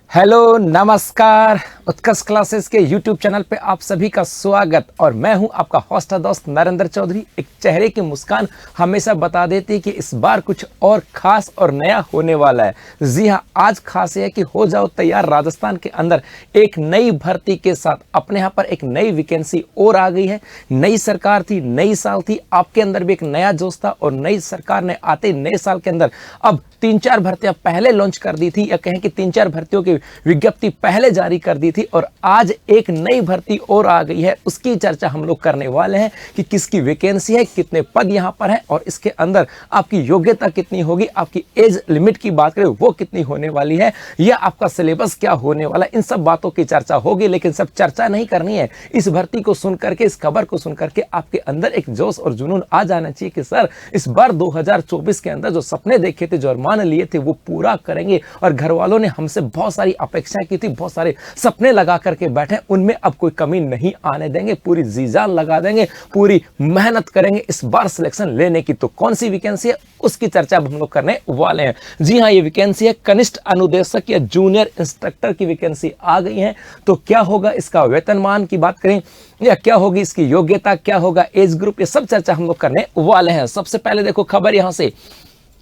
Hello नमस्कार। उत्कर्ष classes के YouTube channel पे आप सभी का स्वागत। और मैं हूं आपका होस्ट दोस्त नरेंद्र चौधरी। एक चेहरे की मुस्कान हमेशा बता देती है कि इस बार कुछ और खास और नया होने वाला है। जी हां, आज खास है कि हो जाओ तैयार। राजस्थान के अंदर एक नई भर्ती के साथ अपने यहाँ पर एक नई वैकेंसी और आ गई है। नई सरकार थी, नई साल थी, आपके अंदर भी एक नया जोश था और नई सरकार ने आते नए साल के अंदर अब 3-4 भर्तियां पहले लॉन्च कर दी थी, या कहें कि 3-4 भर्तियों की विज्ञप्ति पहले जारी कर दी थी। और आज एक नई भर्ती और आ गई है, उसकी चर्चा हम लोग करने वाले हैं कि किसकी वैकेंसी है, कितने पद यहां पर हैं और इसके अंदर आपकी योग्यता कितनी होगी, आपकी एज लिमिट की बात करें वो कितनी होने वाली है, या आपका सिलेबस क्या होने वाला है। इन सब बातों की चर्चा होगी, लेकिन सब चर्चा नहीं करनी है। इस भर्ती को सुन करके, इस खबर को सुन करके आपके अंदर एक जोश और जुनून आ जाना चाहिए कि सर इस बार 2024 के अंदर जो सपने देखे थे, जो अरमान लिए थे, वो पूरा करेंगे। और घर वालों ने हमसे बहुत सारी अपेक्षाएं की थी, बहुत सारे सपने लगा करके बैठे, उनमें अब कोई कमी नहीं आने देंगे। पूरी जी जान लगा देंगे, पूरी मेहनत करेंगे इस बार सिलेक्शन लेने की। तो कौन सी वैकेंसी है उसकी चर्चा हम लोग करने वाले हैं। जी हां, ये वैकेंसी है कनिष्ठ अनुदेशक या जूनियर इंस्ट्रक्टर की वैकेंसी आ गई है। तो क्या होगा इसका वेतनमान की बात करें, या क्या होगी इसकी योग्यता, क्या होगा एज ग्रुप, ये सब चर्चा हम लोग करने वाले हैं। सबसे पहले देखो खबर यहां से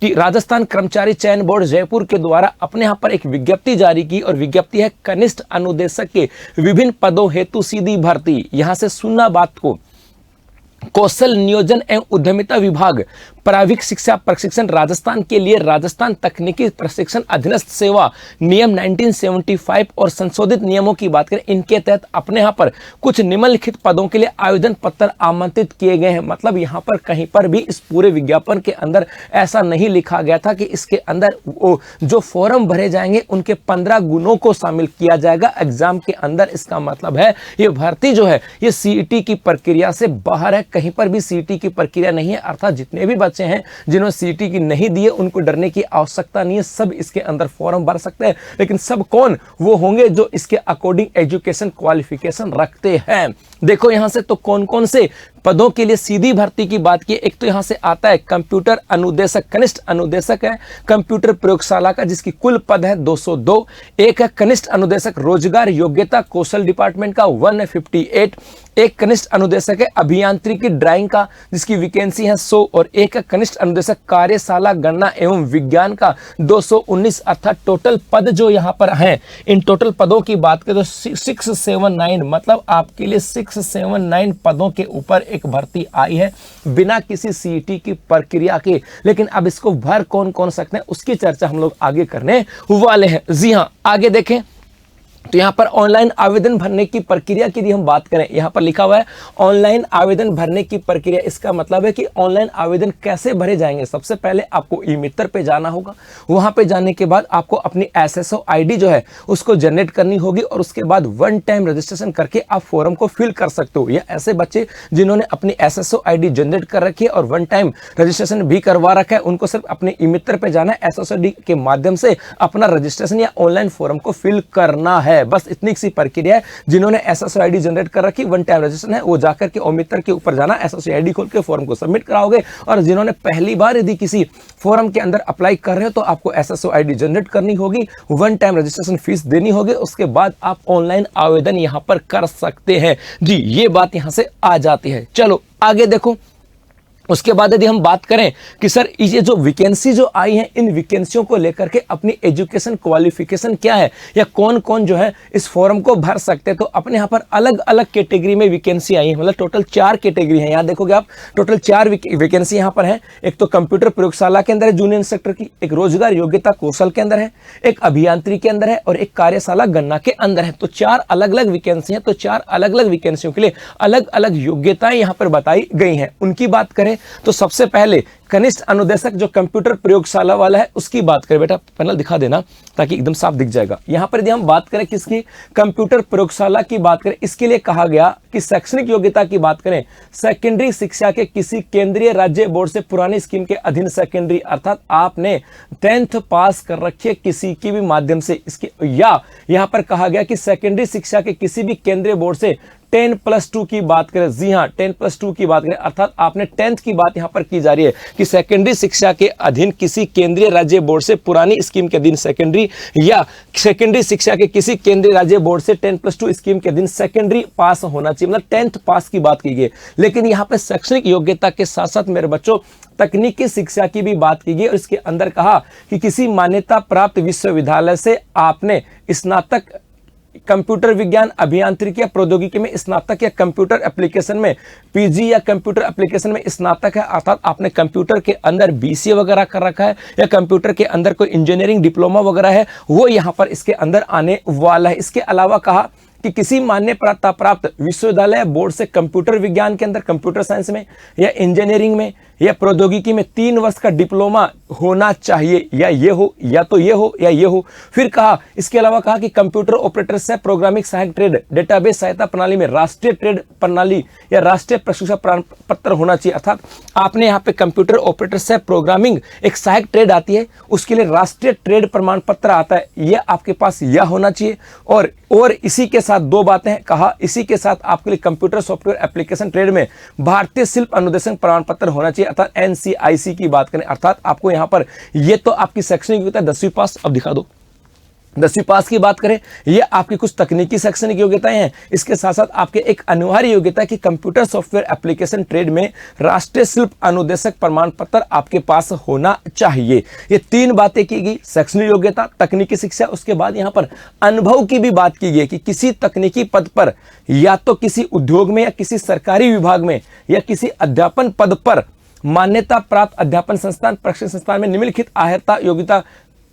कि राजस्थान कर्मचारी चयन बोर्ड जयपुर के द्वारा अपने यहां पर एक विज्ञप्ति जारी की, और विज्ञप्ति है कनिष्ठ अनुदेशक के विभिन्न पदों हेतु सीधी भर्ती। यहां से सुनना बात को, कौशल नियोजन एवं उद्यमिता विभाग प्राविधिक शिक्षा प्रशिक्षण राजस्थान के लिए राजस्थान तकनीकी प्रशिक्षण अधीनस्थ सेवा नियम 1975 और संशोधित नियमों की बात करें, इनके तहत अपने यहाँ पर कुछ निम्नलिखित पदों के लिए आवेदन पत्र आमंत्रित किए गए हैं। मतलब यहाँ पर कहीं पर भी इस पूरे विज्ञापन के अंदर ऐसा नहीं लिखा गया था कि इसके अंदर जो फॉर्म भरे जाएंगे उनके 15 गुणों को शामिल किया जाएगा एग्जाम के अंदर। इसका मतलब है ये भर्ती जो है ये सीईटी की प्रक्रिया से बाहर है, कहीं पर भी सीईटी की प्रक्रिया नहीं है। अर्थात जितने भी बच्चे हैं जिन्होंने सीईटी की नहीं दी है उनको डरने की आवश्यकता नहीं है, सब इसके अंदर फॉर्म भर सकते हैं। लेकिन सब कौन, वो होंगे जो इसके अकॉर्डिंग एजुकेशन क्वालिफिकेशन रखते हैं। देखो यहां से तो कौन कौन से पदों के लिए सीधी भर्ती की बात की। एक तो यहां से आता है कंप्यूटर अनुदेशक, कनिष्ठ अनुदेशक है कंप्यूटर प्रयोगशाला का, जिसकी कुल पद है 202। एक है कनिष्ठ अनुदेशक रोजगार योग्यता कौशल डिपार्टमेंट का 158। एक कनिष्ठ अनुदेशक है अभियांत्रिकी ड्राइंग का, जिसकी वैकेंसी है 100। और एक है कनिष्ठ अनुदेशक कार्यशाला गणना एवं विज्ञान का 219। अर्थात टोटल पद जो यहां पर हैं, इन टोटल पदों की बात करें तो 679, मतलब आपके लिए 679 पदों के ऊपर एक भर्ती आई है बिना किसी सीईटी की प्रक्रिया के। लेकिन अब इसको भर कौन कौन सकते हैं उसकी चर्चा हम लोग आगे करने वाले हैं। जी हां, आगे देखें तो यहां पर ऑनलाइन आवेदन भरने की प्रक्रिया की यदि हम बात करें, यहां पर लिखा हुआ है ऑनलाइन आवेदन भरने की प्रक्रिया। इसका मतलब है कि ऑनलाइन आवेदन कैसे भरे जाएंगे। सबसे पहले आपको ई मित्र पे जाना होगा, वहां पे जाने के बाद आपको अपनी एसएसओ आईडी जो है उसको जनरेट करनी होगी, और उसके बाद वन टाइम रजिस्ट्रेशन करके आप फॉर्म को फिल कर सकते हो। या ऐसे बच्चे जिन्होंने अपनी एसएसओ आईडी जनरेट कर रखी है और वन टाइम रजिस्ट्रेशन भी करवा रखा है, उनको सिर्फ अपने ई मित्र पे जाना है, एसएसओ आईडी के माध्यम से अपना रजिस्ट्रेशन या ऑनलाइन फॉर्म को फिल करना है। बस इतनी सी प्रक्रिया है। जिन्होंने एसएसओ आईडी जनरेट कर रखी, वन टाइम रजिस्ट्रेशन है, वो जाकर के ओमित्र के ऊपर जाना, एसएसओ आईडी खोल के फॉर्म को सबमिट कराओगे। और जिन्होंने पहली बार यदि किसी फॉर्म के अंदर अप्लाई कर रहे हो तो आपको एसएसओ आईडी जनरेट करनी होगी, वन टाइम रजिस्ट्रेशन फीस देनी होगी, उसके बाद आप ऑनलाइन आवेदन यहां पर कर सकते हैं। जी, ये बात यहां से आ जाती है। चलो आगे देखो, उसके बाद यदि हम बात करें कि सर ये जो वैकेंसी जो आई है, इन वैकेंसियों को लेकर के अपनी एजुकेशन क्वालिफिकेशन क्या है, या कौन कौन जो है इस फॉर्म को भर सकते हैं। तो अपने यहाँ पर अलग अलग कैटेगरी में वैकेंसी आई है, मतलब टोटल 4 कैटेगरी है। यहाँ देखोगे आप टोटल 4 वैकेंसी यहाँ पर है। एक तो कंप्यूटर प्रयोगशाला के अंदर है जूनियर इंस्ट्रक्टर की, एक रोजगार योग्यता कौशल के अंदर है, एक अभियांत्रिकी के अंदर है, और एक कार्यशाला गणना के अंदर है। तो 4 अलग अलग वैकेंसी है। तो 4 अलग अलग वैकेंसियों के लिए अलग अलग योग्यताएं यहाँ पर बताई गई हैं। उनकी बात करें तो सबसे पहले कनिष्ठ अनुदेशक जो कंप्यूटर प्रयोगशाला वाला है उसकी बात करें। बेटा पैनल दिखा देना ताकि एकदम साफ दिख जाएगा। यहां पर यदि हम बात करें किसकी, कंप्यूटर प्रयोगशाला की बात करें, इसके लिए कहा गया कि शैक्षणिक योग्यता की बात करें, सेकेंडरी शिक्षा के किसी केंद्रीय राज्य बोर्ड से पुरानी स्कीम के अधीन सेकेंडरी, अर्थात आपने 10th पास कर रखी है किसी की भी माध्यम से इसकी, या यहां पर कहा गया कि सेकेंडरी शिक्षा के किसी भी केंद्रीय बोर्ड से 10+2 की बात करें। जी हां, 10+2 की बात करें, अर्थात आपने 10th की बात यहां पर की जा रही है कि कि सेकेंडरी शिक्षा के अधीन किसी केंद्रीय राज्य बोर्ड से पुरानी स्कीम के अधीन सेकेंडरी या सेकेंडरी शिक्षा के किसी केंद्रीय राज्य बोर्ड से 10+2 स्कीम के अधीन सेकेंडरी पास होना चाहिए, मतलब 10th पास की बात की गई। लेकिन यहाँ पे शैक्षणिक योग्यता के साथ साथ मेरे बच्चों तकनीकी शिक्षा की भी बात की गई और इसके अंदर कहा कि किसी मान्यता प्राप्त विश्वविद्यालय से आपने स्नातक कंप्यूटर विज्ञान अभियांत्रिकी या प्रौद्योगिकी में स्नातक या कंप्यूटर एप्लीकेशन में पीजी या कंप्यूटर एप्लीकेशन में स्नातक है, अर्थात आपने कंप्यूटर के अंदर बीसीए वगैरह कर रखा है या कंप्यूटर के अंदर कोई इंजीनियरिंग डिप्लोमा वगैरह है, वो यहां पर इसके अंदर आने वाला है। इसके अलावा कहा कि किसी मान्यता प्राप्त विश्वविद्यालय बोर्ड से कंप्यूटर विज्ञान के अंदर कंप्यूटर साइंस में या इंजीनियरिंग में या प्रौद्योगिकी में 3 वर्ष का डिप्लोमा होना चाहिए, या ये हो या तो ये हो या ये हो। फिर कहा इसके अलावा कहा कि कंप्यूटर ऑपरेटर से प्रोग्रामिंग सहायक ट्रेड डेटाबेस सहायता प्रणाली में राष्ट्रीय ट्रेड प्रणाली या राष्ट्रीय प्रशिक्षण प्रमाण पत्र होना चाहिए, अर्थात आपने यहाँ पे कंप्यूटर ऑपरेटर से प्रोग्रामिंग एक सहायक ट्रेड आती है, उसके लिए राष्ट्रीय ट्रेड प्रमाण पत्र आता है, यह आपके पास यह होना चाहिए। और इसी के साथ 2 बातें हैं, कहा इसी के साथ आपके लिए कंप्यूटर सॉफ्टवेयर एप्लीकेशन ट्रेड में भारतीय शिल्प अनुदेशन प्रमाण पत्र होना चाहिए, अर्थात NCIC की बात करें, अर्थात आपको यहां पर ये तो आपकी शैक्षणिक योग्यता 10वीं पास। अब दिखा दो 10वीं पास की बात करें, ये आपकी कुछ तकनीकी शैक्षणिक योग्यताएं हैं। इसके साथ साथ आपके एक अनिवार्य योग्यता की कंप्यूटर सॉफ्टवेयर एप्लीकेशन ट्रेड में राष्ट्रीय शिल्प अनुदेशक प्रमाण पत्र आपके पास होना चाहिए। ये 3 बातें की गई, शैक्षणिक योग्यता, तकनीकी शिक्षा, उसके बाद यहाँ पर अनुभव की भी बात की गई कि किसी तकनीकी पद पर या तो किसी उद्योग में या किसी सरकारी विभाग में या किसी अध्यापन पद पर मान्यता प्राप्त अध्यापन संस्थान प्रशिक्षण संस्थान में निम्नलिखित अर्हता योग्यता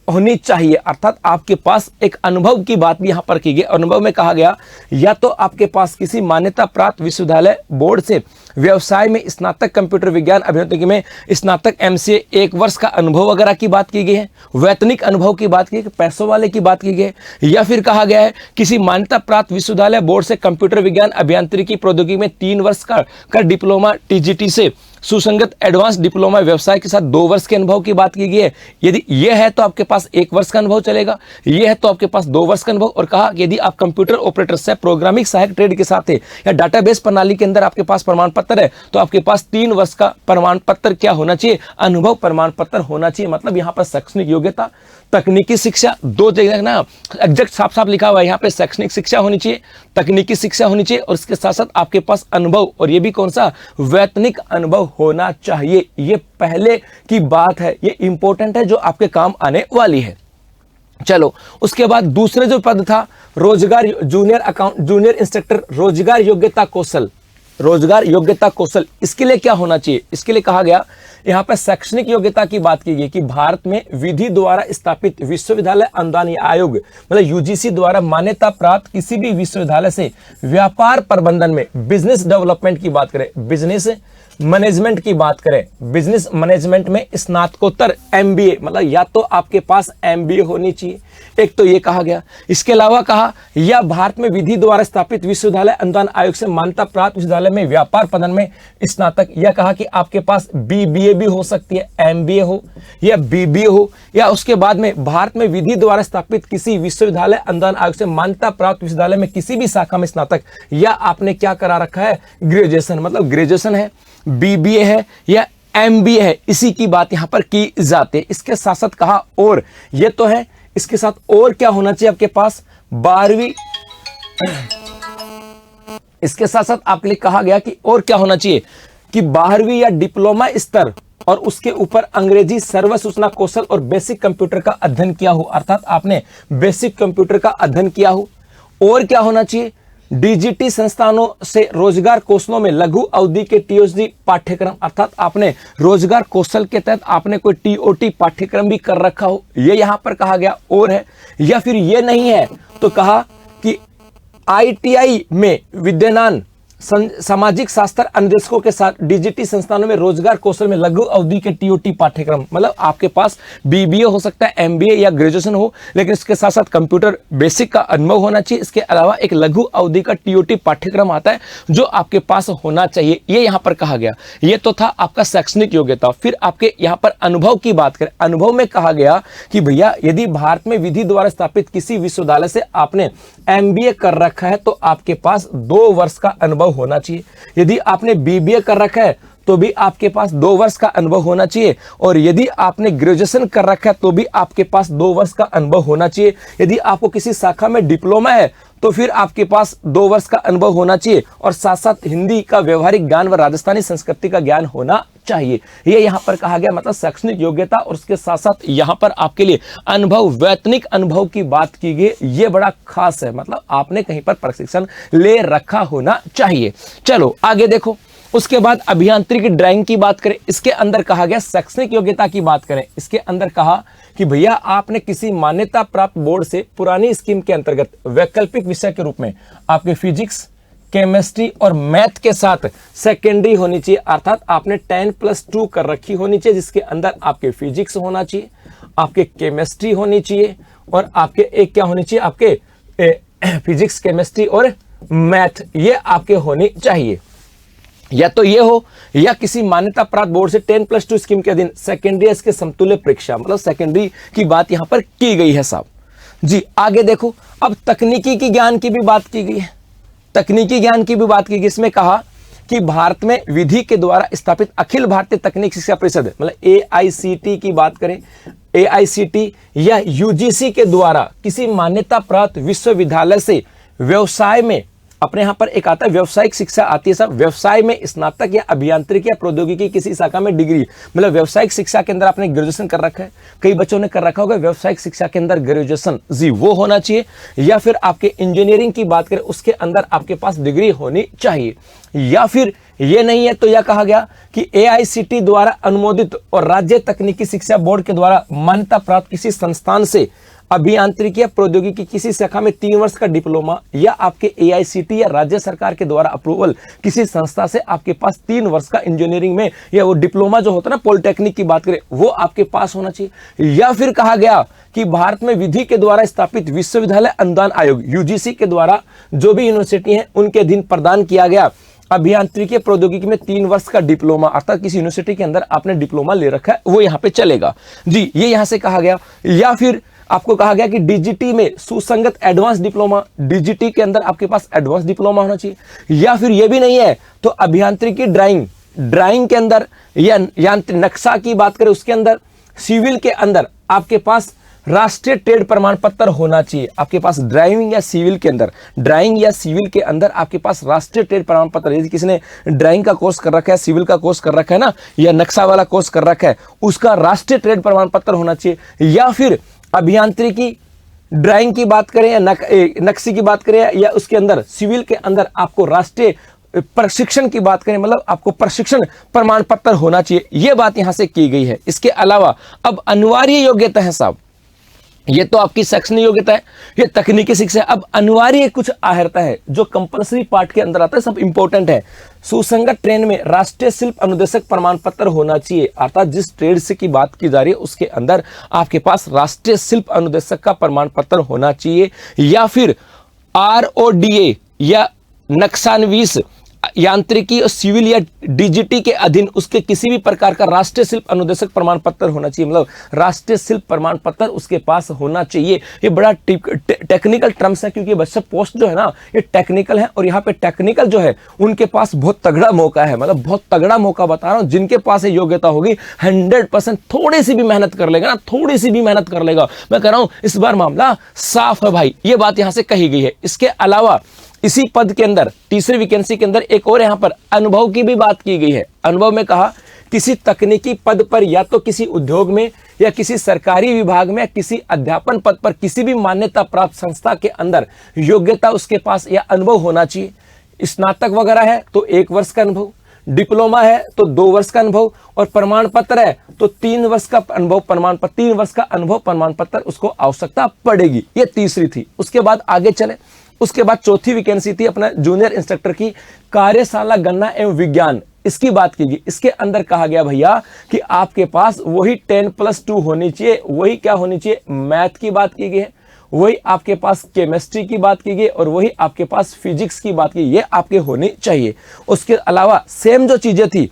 होनी चाहिए, अर्थात आपके पास एक अनुभव की बात भी यहां पर की गई। अनुभव में कहा गया या तो आपके पास किसी मान्यता प्राप्त विश्वविद्यालय बोर्ड से व्यवसाय में स्नातक कंप्यूटर विज्ञान अभियांत्रिकी में स्नातक MCA 1 वर्ष का अनुभव वगैरह की बात की गई है, वैतनिक अनुभव की बात की गई, पैसों वाले की बात की गई, या फिर कहा गया है किसी मान्यता प्राप्त विश्वविद्यालय बोर्ड से कंप्यूटर विज्ञान अभियांत्रिकी प्रौद्योगिकी में 3 वर्ष का डिप्लोमा TGT से सुसंगत एडवांस डिप्लोमा व्यवसाय के साथ 2 वर्ष के अनुभव की बात की गई है। यदि यह है तो आपके पास 1 वर्ष का अनुभव चलेगा, यह है तो आपके पास 2 वर्ष का अनुभव। और कहा कि यदि आप कंप्यूटर ऑपरेटर से प्रोग्रामिंग सहायक ट्रेड के साथ है या डाटाबेस प्रणाली के अंदर आपके पास प्रमाण पत्र है तो आपके पास 3 वर्ष का प्रमाण पत्र क्या होना चाहिए, अनुभव प्रमाण पत्र होना चाहिए। मतलब यहाँ पर शैक्षणिक योग्यता, तकनीकी शिक्षा, 2 जगह ना एग्जैक्ट साफ साफ लिखा हुआ है, यहाँ पे शैक्षणिक शिक्षा होनी चाहिए, तकनीकी शिक्षा होनी चाहिए और इसके साथ साथ आपके पास अनुभव, और ये भी कौन सा, वैतनिक अनुभव होना चाहिए। ये पहले की बात है, ये इंपॉर्टेंट है जो आपके काम आने वाली है। चलो उसके बाद दूसरे जो पद था रोजगार जूनियर इंस्ट्रक्टर रोजगार योग्यता कौशल, रोजगार योग्यता कौशल, इसके लिए क्या होना चाहिए, इसके लिए कहा गया यहाँ पर शैक्षणिक योग्यता की बात की गई कि भारत में विधि द्वारा स्थापित विश्वविद्यालय अनुदान आयोग मतलब UGC द्वारा मान्यता प्राप्त किसी भी विश्वविद्यालय से व्यापार प्रबंधन में बिजनेस डेवलपमेंट की बात करें, बिजनेस मैनेजमेंट की बात करें, बिजनेस मैनेजमेंट में स्नातकोत्तर MBA मतलब या तो आपके पास MBA होनी चाहिए, एक तो ये कहा गया। इसके अलावा कहा या भारत में विधि द्वारा स्थापित विश्वविद्यालय अनुदान आयोग से मान्यता प्राप्त विश्वविद्यालय में व्यापार प्रबंधन में स्नातक, या कहा कि आपके पास BBA भी हो सकती है, MBA हो या BBA हो, या उसके बाद में भारत में विधि द्वारा स्थापित किसी विश्वविद्यालय अनुदान आयोग से मान्यता प्राप्त विश्वविद्यालय में किसी भी शाखा में स्नातक, या आपने क्या करा रखा है, ग्रेजुएशन, मतलब ग्रेजुएशन है, BBA है या MBA है, इसी की बात यहां पर की जाती है। इसके साथ साथ कहा और ये तो है, इसके साथ और क्या होना चाहिए आपके पास, 12वीं, इसके साथ साथ आपके लिए कहा गया कि और क्या होना चाहिए कि 12वीं या डिप्लोमा स्तर और उसके ऊपर अंग्रेजी सर्व सूचना कौशल और बेसिक कंप्यूटर का अध्ययन किया हो, अर्थात आपने बेसिक कंप्यूटर का अध्ययन किया हो। और क्या होना चाहिए, DGT संस्थानों से रोजगार कौशलों में लघु अवधि के TOT पाठ्यक्रम, अर्थात आपने रोजगार कौशल के तहत आपने कोई TOT पाठ्यक्रम भी कर रखा हो, ये यहां पर कहा गया और है। या फिर ये नहीं है तो कहा कि ITI में विद्यमान सामाजिक शास्त्र अनुदेशकों के साथ DGT संस्थानों में रोजगार कौशल में लघु अवधि के TOT पाठ्यक्रम, मतलब आपके पास BBA हो सकता है, MBA या ग्रेजुएशन हो, लेकिन इसके साथ साथ कंप्यूटर बेसिक का अनुभव होना चाहिए। इसके अलावा एक लघु अवधि का TOT पाठ्यक्रम आता है जो आपके पास होना चाहिए, ये यहाँ पर कहा गया। ये तो था आपका शैक्षणिक योग्यता। फिर आपके यहाँ पर अनुभव की बात करें, अनुभव में कहा गया कि भैया यदि भारत में विधि द्वारा स्थापित किसी विश्वविद्यालय से आपने MBA कर रखा है तो आपके पास 2 वर्ष का अनुभव होना चाहिए। यदि आपने BBA कर रखा है तो भी आपके पास 2 वर्ष का अनुभव होना चाहिए, और यदि आपने ग्रेजुएशन कर रखा है तो भी आपके पास 2 वर्ष का अनुभव होना चाहिए। यदि आपको किसी शाखा में डिप्लोमा है तो फिर आपके पास 2 वर्ष का अनुभव होना चाहिए, और साथ साथ हिंदी का व्यवहारिक ज्ञान व राजस्थानी संस्कृति का ज्ञान होना चाहिए। ये यहाँ पर कहा गया, मतलब शैक्षणिक योग्यता, और उसके साथ साथ यहाँ पर आपके लिए अनुभव, वैतनिक अनुभव की बात की गई। ये बड़ा खास है, मतलब आपने कहीं पर प्रशिक्षण ले रखा होना चाहिए। चलो आगे देखो, उसके बाद अभियांत्रिकी ड्राइंग की बात करें, इसके अंदर कहा गया शैक्षणिक योग्यता की बात करें। इसके अंदर कहा कि भैया आपने किसी मान्यता प्राप्त बोर्ड से पुरानी स्कीम के अंतर्गत वैकल्पिक विषय के रूप में आपके फिजिक्स, केमिस्ट्री और मैथ के साथ सेकेंडरी होनी चाहिए, अर्थात आपने 10+2 कर रखी होनी चाहिए, जिसके अंदर आपके फिजिक्स होना चाहिए, आपके केमिस्ट्री होनी चाहिए, और आपके एक क्या होनी चाहिए, आपके फिजिक्स, केमिस्ट्री और मैथ, ये आपके होनी चाहिए। या तो ये हो, या किसी मान्यता प्राप्त बोर्ड से 10+2 स्कीम के अधीन सेकेंडरी इसके समतुल्य परीक्षा, मतलब सेकेंडरी की बात यहां पर की गई है साहब जी। आगे देखो, अब तकनीकी की ज्ञान की भी बात की गई है, तकनीकी ज्ञान की भी बात की गई। इसमें कहा कि भारत में विधि के द्वारा स्थापित अखिल भारतीय तकनीक शिक्षा परिषद, मतलब AICT की बात करें, AICT या UGC के द्वारा किसी मान्यता प्राप्त विश्वविद्यालय से व्यवसाय में, अपने यहां पर एक आता है व्यवसायिक शिक्षा आती है सब, व्यवसाय में स्नातक या अभियांत्रिकी या प्रौद्योगिकी किसी शाखा में डिग्री, मतलब व्यवसायिक शिक्षा के अंदर आपने ग्रेजुएशन कर रखा है, कई बच्चों ने कर रखा होगा व्यवसायिक शिक्षा के अंदर ग्रेजुएशन जी, वो होना चाहिए। या फिर आपके इंजीनियरिंग की बात करें, उसके अंदर आपके पास डिग्री होनी चाहिए। या फिर ये नहीं है तो यह कहा गया कि AICT द्वारा अनुमोदित और राज्य तकनीकी शिक्षा बोर्ड के द्वारा मान्यता प्राप्त किसी संस्थान से अभियांत्रिकी या प्रौद्योगिकी किसी शाखा में 3 वर्ष का डिप्लोमा, या आपके AICT या राज्य सरकार के द्वारा अप्रूवल किसी संस्था से आपके पास 3 वर्ष का इंजीनियरिंग में, या वो डिप्लोमा जो होता है ना पॉलिटेक्निक की बात करें, वो आपके पास होना चाहिए। या फिर कहा गया कि भारत में विधि के द्वारा स्थापित विश्वविद्यालय अनुदान आयोग UGC के द्वारा जो भी यूनिवर्सिटी है उनके अधीन प्रदान किया गया अभियांत्रिकी प्रौद्योगिकी में 3 वर्ष का डिप्लोमा, अर्थात किसी यूनिवर्सिटी के अंदर आपने डिप्लोमा ले रखा है, वो यहाँ पे चलेगा जी, ये यहाँ से कहा गया। या फिर आपको कहा गया कि DGT में सुसंगत एडवांस डिप्लोमा, DGT के अंदर आपके पास एडवांस डिप्लोमा होना चाहिए। या फिर ये भी नहीं है तो अभियांत्रिकी ड्राइंग के अंदर, या यांत्रिक नक्शा की बात करें उसके अंदर, सिविल के अंदर आपके पास राष्ट्रीय ट्रेड प्रमाण पत्र होना चाहिए। आपके पास ड्राइविंग या सिविल के अंदर, ड्राइंग या सिविल के अंदर आपके पास राष्ट्रीय ट्रेड प्रमाण पत्र, यदि किसी ने ड्राइंग का कोर्स कर रखा है, सिविल का कोर्स कर रखा है ना, या नक्शा वाला कोर्स कर रखा है, उसका राष्ट्रीय ट्रेड प्रमाण पत्र होना चाहिए। या फिर अभियांत्रिकी ड्राइंग की बात करें या नक्शे की बात करें, या उसके अंदर सिविल के अंदर आपको राष्ट्रीय प्रशिक्षण की बात करें, मतलब आपको प्रशिक्षण प्रमाण पत्र होना चाहिए। यह बात यहां से की गई है। इसके अलावा अब अनिवार्य योग्यता है साहब, ये तो आपकी शैक्षणिक योग्यता है, ये तकनीकी शिक्षा। अब अनिवार्य कुछ आहर्ता है जो कंपलसरी पार्ट के अंदर आता है, सब इंपॉर्टेंट है। सुसंगत ट्रेड में राष्ट्रीय शिल्प अनुदेशक प्रमाण पत्र होना चाहिए, अर्थात जिस ट्रेड से की बात की जा रही है उसके अंदर आपके पास राष्ट्रीय शिल्प अनुदेशक का प्रमाण पत्र होना चाहिए। या फिर RODA या नक्शान्विश यांत्रिकी और सिविल या DGT के अधीन उसके किसी भी प्रकार का राष्ट्रीय शिल्प अनुदेशक प्रमाण पत्र होना चाहिए, मतलब राष्ट्रीय शिल्प प्रमाण पत्र उसके पास होना चाहिए। ये बड़ा टेक्निकल टर्म्स है, क्योंकि बच्चा पोस्ट जो है ना ये टेक्निकल है, और यहाँ पे टेक्निकल जो है उनके पास बहुत तगड़ा मौका है, मतलब बहुत तगड़ा मौका बता रहा हूँ। जिनके पास ये योग्यता होगी 100% थोड़ी सी भी मेहनत कर लेगा ना, थोड़ी सी भी मेहनत कर लेगा, मैं कह रहा हूँ इस बार मामला साफ है भाई, ये बात यहाँ से कही गई है। इसके अलावा इसी पद के अंदर तीसरी वैकेंसी के अंदर एक और यहां पर अनुभव की भी बात की गई है। अनुभव में कहा किसी तकनीकी पद पर, या तो किसी उद्योग में या किसी सरकारी विभाग में, या किसी अध्यापन पद पर किसी भी मान्यता प्राप्त संस्था के अंदर योग्यता उसके पास या अनुभव होना चाहिए। स्नातक वगैरह है तो 1 वर्ष का अनुभव, डिप्लोमा है तो 2 वर्ष का अनुभव, और प्रमाण पत्र है तो 3 वर्ष का अनुभव प्रमाण पत्र, 3 वर्ष का अनुभव प्रमाण पत्र उसको आवश्यकता पड़ेगी। ये तीसरी थी। उसके बाद आगे चले, उसके बाद चौथी वैकेंसी थी अपना जूनियर इंस्ट्रक्टर की, कार्यशाला गणना एवं विज्ञान, इसकी बात की गई। इसके अंदर कहा गया भैया कि आपके पास वही 10+2 होनी चाहिए, वही क्या होनी चाहिए, मैथ की बात की गई है, वही आपके पास केमिस्ट्री की बात की गई, और वही आपके पास फिजिक्स की बात की, ये आपके होनी चाहिए। उसके अलावा सेम जो चीजें थी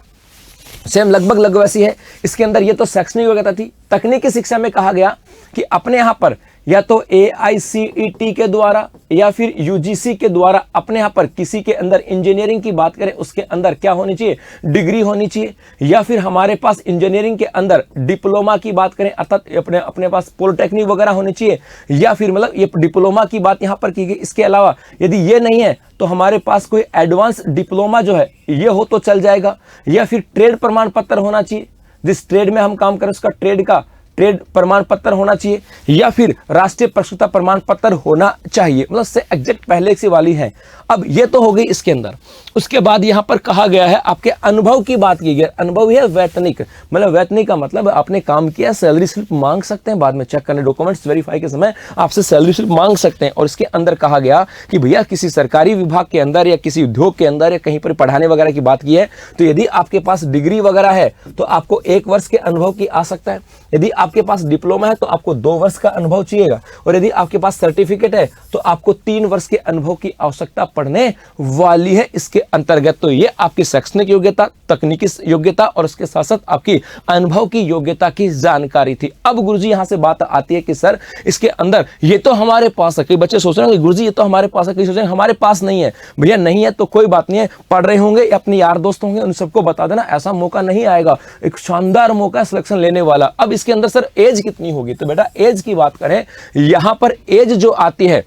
सेम लगभग वैसी है। इसके अंदर ये तो शैक्षणिक योग्यता थी। तकनीकी शिक्षा में कहा गया कि अपने यहाँ पर या तो AICTE के द्वारा या फिर UGC के द्वारा अपने यहाँ पर किसी के अंदर इंजीनियरिंग की बात करें उसके अंदर क्या होनी चाहिए, डिग्री होनी चाहिए, या फिर हमारे पास इंजीनियरिंग के अंदर डिप्लोमा की बात करें अर्थात अपने पास पॉलिटेक्निक वगैरह होनी चाहिए, या फिर मतलब ये डिप्लोमा की बात यहाँ पर की गई। इसके अलावा यदि ये नहीं है तो हमारे पास कोई एडवांस डिप्लोमा जो है ये हो तो चल जाएगा, या फिर ट्रेड प्रमाण पत्र होना चाहिए, जिस ट्रेड में हम काम करें उसका ट्रेड प्रमाण पत्र होना चाहिए, या फिर राष्ट्रीय प्रस्तुता प्रमाण पत्र होना चाहिए। मतलब से एग्जैक्ट पहले से वाली है। अब ये तो हो गई इसके अंदर। उसके बाद यहाँ पर कहा गया है आपके अनुभव की बात की गई। अनुभव है वैतनिक, मतलब वैतनिक का मतलब आपने काम किया, सैलरी स्लिप मांग सकते हैं, बाद में चेक करने डॉक्यूमेंट्स वेरीफाई के समय आपसे सैलरी स्लिप मांग सकते हैं। और इसके अंदर कहा गया कि भैया किसी सरकारी विभाग के अंदर या किसी उद्योग के अंदर या कहीं पर पढ़ाने वगैरह की बात की है तो यदि आपके पास डिग्री वगैरह है तो आपको 1 वर्ष के अनुभव की आवश्यकता है। यदि आपके पास डिप्लोमा है तो आपको 2 वर्ष का अनुभव चाहिएगा, और यदि आपके पास सर्टिफिकेट है तो आपको 3 वर्ष के अनुभव की आवश्यकता पड़ने वाली है इसके अंतर्गत। तो ये आपकी शैक्षणिक योग्यता, तकनीकी योग्यता और उसके साथ साथ आपकी अनुभव की योग्यता की जानकारी थी। अब गुरुजी यहां से बात आती है कि सर इसके अंदर ये तो हमारे पास है। कई बच्चे सोच रहे हैं गुरुजी ये तो हमारे पास है, कई सोच रहे हैं हमारे पास नहीं है। भैया नहीं है तो कोई बात नहीं है, पढ़ रहे होंगे या अपने यार दोस्त होंगे उन सबको बता देना, ऐसा मौका नहीं आएगा, एक शानदार मौका है सिलेक्शन लेने वाला। अब इसके अंदर सर एज कितनी होगी, तो बेटा एज की बात करें यहां पर एज जो आती है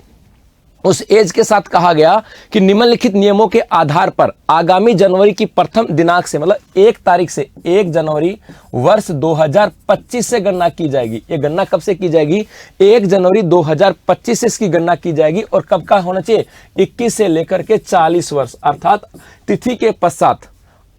उस एज के साथ कहा गया कि निम्नलिखित नियमों के आधार पर आगामी जनवरी की प्रथम दिनांक से, मतलब 1 तारीख से 1 जनवरी वर्ष 2025 से गणना की जाएगी। ये गणना कब से की जाएगी, 1 जनवरी 2025 से इसकी गणना की जाएगी। और कब का होना चाहिए, 21 से लेकर के 40 वर्ष, अर्थात तिथि के पश्चात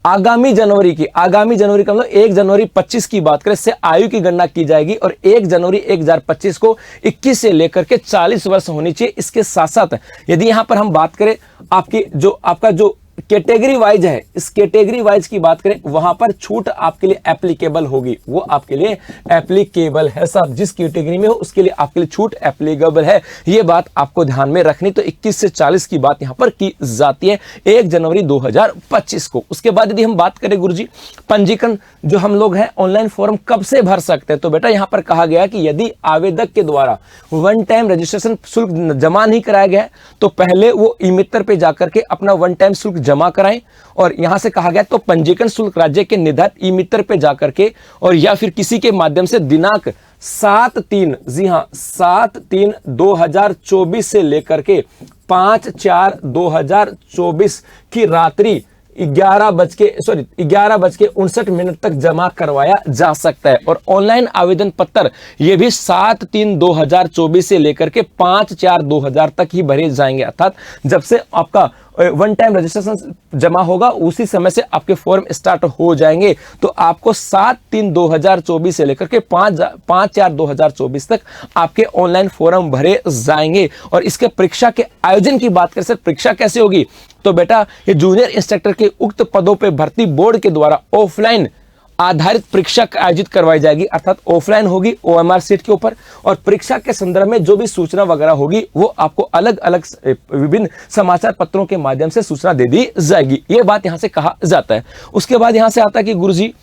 आगामी जनवरी का मतलब 1 जनवरी 25 की बात करें इससे आयु की गणना की जाएगी, और 1 जनवरी 2025 को 21 से लेकर के 40 वर्ष होनी चाहिए। इसके साथ साथ यदि यहां पर हम बात करें आपका जो कैटेगरी वाइज है, इस कैटेगरी वाइज की बात करें वहां पर छूट आपके लिए एप्लीकेबल होगी, वो आपके लिए एप्लीकेबल है साहब। जिस कैटेगरी में हो उसके लिए आपके लिए छूट एप्लीकेबल है, ये बात आपको ध्यान में रखनी। तो 21 से 40 की बात यहां पर की जाती है 1 जनवरी 2025 को। उसके बाद यदि हम बात करें गुरुजी पंजीकरण जो हम लोग हैं ऑनलाइन फॉर्म कब से भर सकते हैं, तो बेटा यहां पर कहा गया कि यदि आवेदक के द्वारा 1 टाइम रजिस्ट्रेशन शुल्क जमा नहीं कराया गया तो पहले वो ई मित्र पे जाकर के अपना 1 टाइम शुल्क जमा कराएं, और यहां से कहा गया तो पंजीकरण शुल्क राज्य के निर्धारित ई मित्र पे जाकर के और या फिर किसी के माध्यम से दिनांक 7/3, जी हां 7/3/2024 से लेकर के 5/4/2024 की रात्रि 11:59 तक जमा करवाया जा सकता है। और ऑनलाइन आवेदन पत्र ये भी 7/3/2024 से लेकर के 5/4/2000 तक ही भरे जाएंगे, अर्थात जब से आपका 1 टाइम रजिस्ट्रेशन जमा होगा उसी समय से आपके फॉर्म स्टार्ट हो जाएंगे। तो आपको 7/3/2024 से लेकर के 5/4/2024 तक आपके ऑनलाइन फॉर्म भरे जाएंगे। और इसके परीक्षा के आयोजन की बात करें सर परीक्षा कैसे होगी, तो बेटा ये जूनियर इंस्ट्रक्टर के उक्त पदों पे भर्ती बोर्ड के द्वारा ऑफलाइन आधारित परीक्षा आयोजित करवाई जाएगी, अर्थात ऑफलाइन होगी OMR सीट के ऊपर। और परीक्षा के संदर्भ में जो भी सूचना वगैरह होगी वो आपको अलग अलग विभिन्न समाचार पत्रों के माध्यम से सूचना दे दी जाएगी, ये बात यहां से कहा जाता है। उसके बाद यहां से आता है कि गुरुजी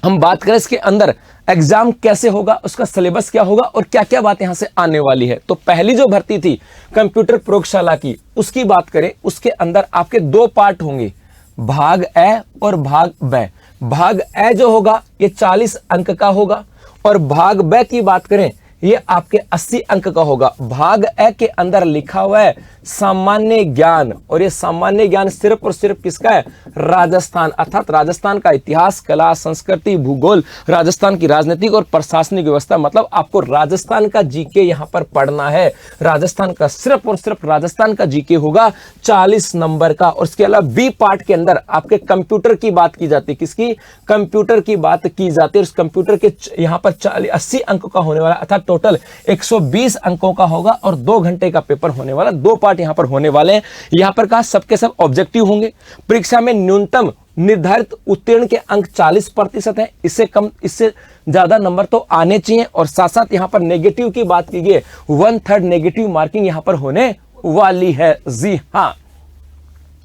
हम बात करें इसके अंदर एग्जाम कैसे होगा, उसका सिलेबस क्या होगा और क्या क्या बात यहां से आने वाली है। तो पहली जो भर्ती थी कंप्यूटर प्रयोगशाला की उसकी बात करें, उसके अंदर आपके 2 पार्ट होंगे, भाग ए और भाग ब। भाग ए जो होगा ये 40 अंक का होगा, और भाग ब की बात करें ये आपके 80 अंक का होगा। भाग ए के अंदर लिखा हुआ है सामान्य ज्ञान, और ये सामान्य ज्ञान सिर्फ और सिर्फ किसका है, राजस्थान, अर्थात राजस्थान का इतिहास, कला, संस्कृति, भूगोल, राजस्थान की राजनीतिक और प्रशासनिक व्यवस्था, मतलब आपको राजस्थान का जीके यहां पर पढ़ना है। राजस्थान का सिर्फ और सिर्फ राजस्थान का जीके होगा 40 नंबर का। और इसके अलावा बी पार्ट के अंदर आपके कंप्यूटर की बात की जाती है, किसकी, कंप्यूटर की बात की जाती है। उस कंप्यूटर के यहां पर 80 अंक का होने वाला, अर्थात टोटल 120 अंकों का होगा, और 2 घंटे का पेपर होने वाला। 2 पार्ट यहां पर होने वाले हैं। यहां पर कहा सबके सब ऑब्जेक्टिव होंगे। परीक्षा में न्यूनतम निर्धारित उत्तीर्ण के अंक 40% है, इससे कम इससे ज्यादा नंबर तो आने चाहिए। और साथ साथ यहां पर नेगेटिव की बात की गई, 1/3 नेगेटिव मार्किंग यहां पर होने वाली है, जी हां।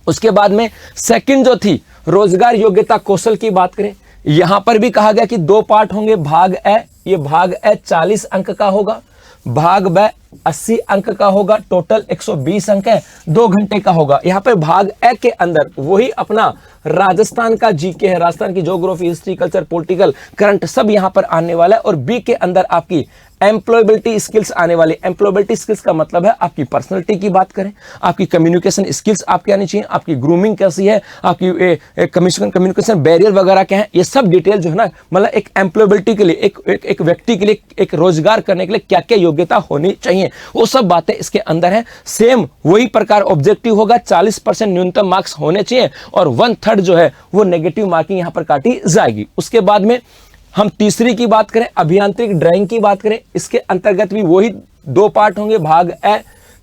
उसके बाद में सेकंड जो थी रोजगार योग्यता कौशल की बात करें, यहां पर भी कहा गया कि 2 पार्ट होंगे। भाग ए, ये भाग ए 40 अंक का होगा। भाग ब 80 अंक का होगा, टोटल 120 अंक है, 2 घंटे का होगा। यहाँ पे भाग ए के अंदर वही अपना राजस्थान का जीके है, राजस्थान की geography, history, culture, political, current सब यहाँ पर आने वाला है। और बी के अंदर आपकी एम्प्लॉयबिलिटी स्किल्स आने वाली। एम्प्लॉयबिलिटी स्किल्स का मतलब है आपकी पर्सनैलिटी की बात करें, आपकी कम्युनिकेशन स्किल्स आपके आनी चाहिए, आपकी ग्रूमिंग कैसी है, आपकी कम्युनिकेशन बैरियर वगैरह क्या है, ये सब डिटेल जो है ना, मतलब एक एम्प्लॉयबिलिटी के लिए, एक व्यक्ति के लिए, एक रोजगार करने के लिए क्या क्या योग्यता होनी चाहिए, वो सब बातें इसके अंदर है। सेम वही प्रकार ऑब्जेक्टिव होगा, 40% न्यूनतम मार्क्स होने चाहिए और 1/3 जो है वो नेगेटिव मार्किंग यहां पर काटी जाएगी। उसके बाद में हम तीसरी की बात करें, अभियांत्रिक ड्राइंग की बात करें, इसके अंतर्गत भी वही 2 पार्ट होंगे। भाग ए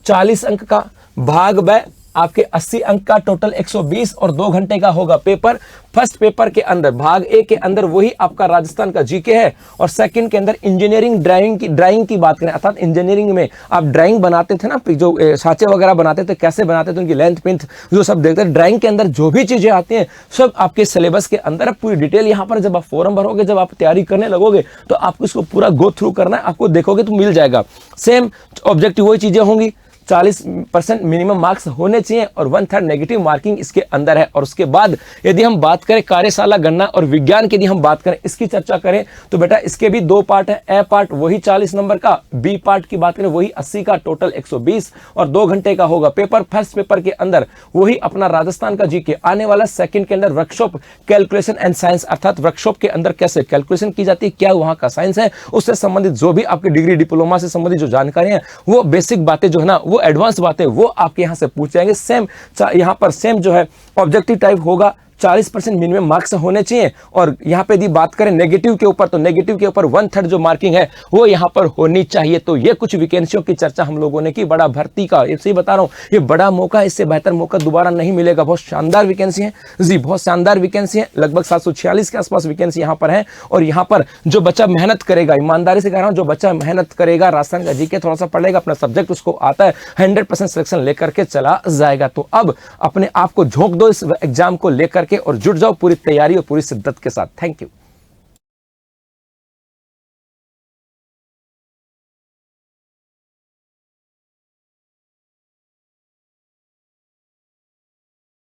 40 अंक का, भाग ब आपके 80 अंक का, टोटल 120 और 2 घंटे का होगा पेपर। फर्स्ट पेपर के अंदर भाग ए के अंदर वही आपका राजस्थान का जीके है और सेकंड के अंदर इंजीनियरिंग ड्राइंग की बात करें, अर्थात इंजीनियरिंग में आप ड्राइंग बनाते थे ना, जो साँचे वगैरह बनाते थे, कैसे बनाते थे, उनकी लेंथ पिंथ जो सब देखते थे, ड्राइंग के अंदर जो भी चीजें आती हैं सब आपके सिलेबस के अंदर पूरी डिटेल यहाँ पर जब आप फॉर्म भरोगे, जब आप तैयारी करने लगोगे तो आपको इसको पूरा गो थ्रू करना है, आपको देखोगे तो मिल जाएगा। सेम ऑब्जेक्टिव वही चीजें होंगी, 40% मिनिमम मार्क्स होने चाहिए और 1/3 नेगेटिव मार्किंग इसके अंदर है। और उसके बाद यदि हम बात करें कार्यशाला, गणना और विज्ञान की, यदि हम बात करें, इसकी चर्चा करें तो बेटा इसके भी 2 पार्ट है। ए पार्ट वही 40 नंबर का, बी पार्ट की बात करें वही 80 का, टोटल 120 और 2 घंटे का होगा पेपर। फर्स्ट पेपर के अंदर वही अपना राजस्थान का जीके आने वाला। सेकंड के अंदर वर्कशॉप कैलकुलेशन एंड साइंस, अर्थात वर्कशॉप के अंदर कैसे कैलकुलेशन की जाती है, क्या वहां का साइंस है, उससे संबंधित जो भी आपकी डिग्री डिप्लोमा से संबंधित जो जानकारी है, वो बेसिक बातें जो है ना, वो एडवांस बातें वो आपके यहां से पूछ जाएंगे। सेम यहां पर सेम जो है ऑब्जेक्टिव टाइप होगा, 40% मिनिमम मार्क्स होने चाहिए। और यहां पे यदि बात करें नेगेटिव के ऊपर, तो नेगेटिव के ऊपर 1/3 जो मार्किंग है वो यहां पर होनी चाहिए। तो ये कुछ वैकेंसियों की चर्चा हम लोगों ने की। बड़ा भर्ती का, ये सही बता रहा हूं, ये बड़ा मौका, इससे बेहतर मौका दोबारा नहीं मिलेगा। बहुत शानदार वैकेंसी है जी, बहुत शानदार वैकेंसी है। लगभग 746 के आसपास वैकेंसी यहां पर है। और यहां पर जो बच्चा मेहनत करेगा, ईमानदारी से कह रहा हूं, जो बच्चा मेहनत करेगा, राजस्थान का जीके थोड़ा सा पढ़ेगा, अपना सब्जेक्ट उसको आता है, 100% सिलेक्शन लेकर के चला जाएगा। तो अब अपने आप को झोंक दो इस एग्जाम को लेकर के और जुट जाओ पूरी तैयारी और पूरी शिद्दत के साथ। Thank you.